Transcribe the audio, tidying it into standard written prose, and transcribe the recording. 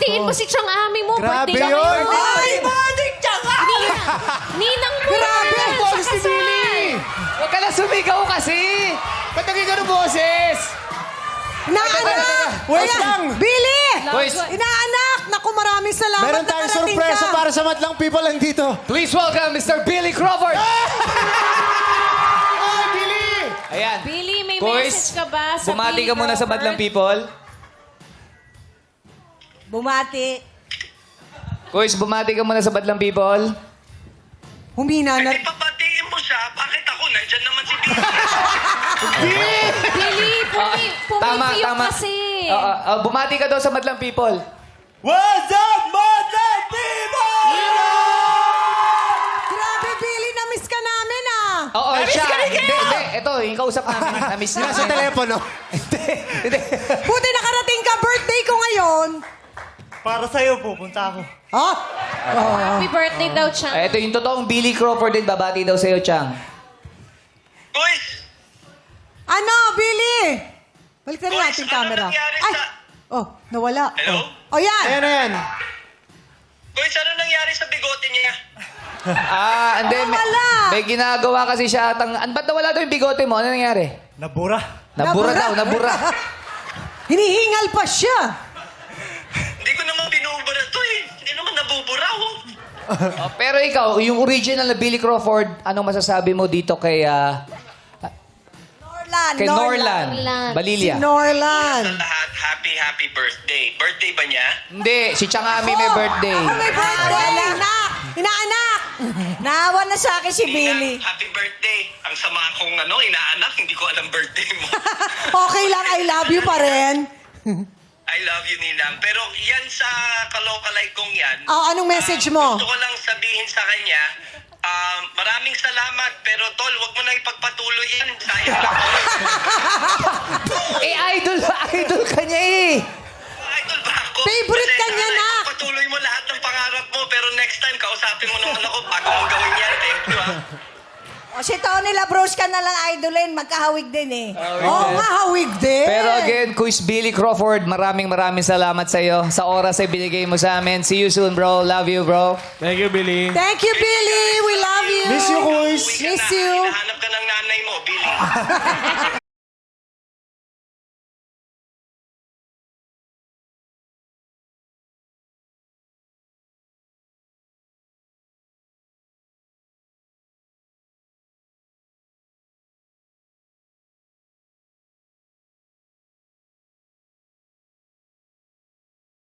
batiin mo si Chang Ami mo. Grabe Birthday yun. ngayon. Ay, Madik Tsaka! Ninang mo. Grabe ang boses ni Billy! Huwag ka na sumigaw kasi! Ba't naging ganun boses? Inaanak! Wait Ayan, lang. Billy! Boys, Inaanak! Naku, maraming salamat Meron na tayong nakarating sorpresa ka. para sa madlang people nandito. please welcome Mr. Billy Crawford! Ay, Billy! Ayan. Billy, may Boys, message ka ba sa bumati Billy ka muna sa Crawford? Madlang People. Bumati. Boys, bumati ka muna sa Madlang People. Humina na. Ay, papatiin mo siya. Bakit ako? Nandyan naman si Billy, pumipiyok kasi. Bumati ka daw sa Madlang People. What's up, madlang people? Grabe, Billy, na-miss ka namin ah. Oo, siya. Hindi. Ito, yung kausap namin. Na-miss niya. Nasa telepono. Hindi. Buti nakarating ka, birthday ko ngayon. Para sa'yo, pupunta ako. Ha? Happy birthday daw, Chang. Ito yung totoong Billy Crawford din. Babati daw sa'yo, Chang. Boys! Ano, Billy? Balikan na Boys, natin ano camera. nangyari Ay! sa- Oh, nawala. Hello? Oh, yan. Ayan na yan. Boys, ano nangyari sa bigote niya? And then, Wala. may ginagawa kasi siya atang... Ba't nawala daw yung bigote mo? Ano nangyari? Nabura. Nabura daw, nabura. Hinihingal pa siya. Hindi ko naman binubura to eh. Hindi naman nabubura oh. Pero ikaw, yung original na Billy Crawford, anong masasabi mo dito kay... kay Norlan. Balilia. Si Norlan. Sa lahat, happy birthday. Birthday ba niya? Hindi, si Changami may birthday. Ako may birthday. Inaanak. Inaanak. Naawa na sa akin si Billy. Ninang, happy birthday. Ang sama kong inaanak, hindi ko alam birthday mo. Okay lang, I love you pa rin. I love you, Ninang. Pero yan sa kalokalike kong yan. Oh, anong message mo? Gusto ko lang sabihin sa kanya, maraming salamat, pero tol, wag mo na ipagpatuloy yan. Sayang lang. Idol ka niya eh. Idol ba ako? Favorite ka niya, sana nak. ipagpatuloy mo lahat ng pangarap mo, pero next time, kausapin mo naman ako bago mo gawin yan. Thank you, ha. O si Tony Labrusca na lang idolin, magkahawig din eh. Oo nga, hawig din. Pero again, Kuis Billy Crawford, maraming salamat sa iyo sa oras ay binigay mo sa amin. See you soon, bro. Love you, bro. Thank you, Billy. Thank you, Billy. We love you. Miss you, Kuis. Uwi ka Miss na. you. Hinahanap ka ng nanay mo, Billy.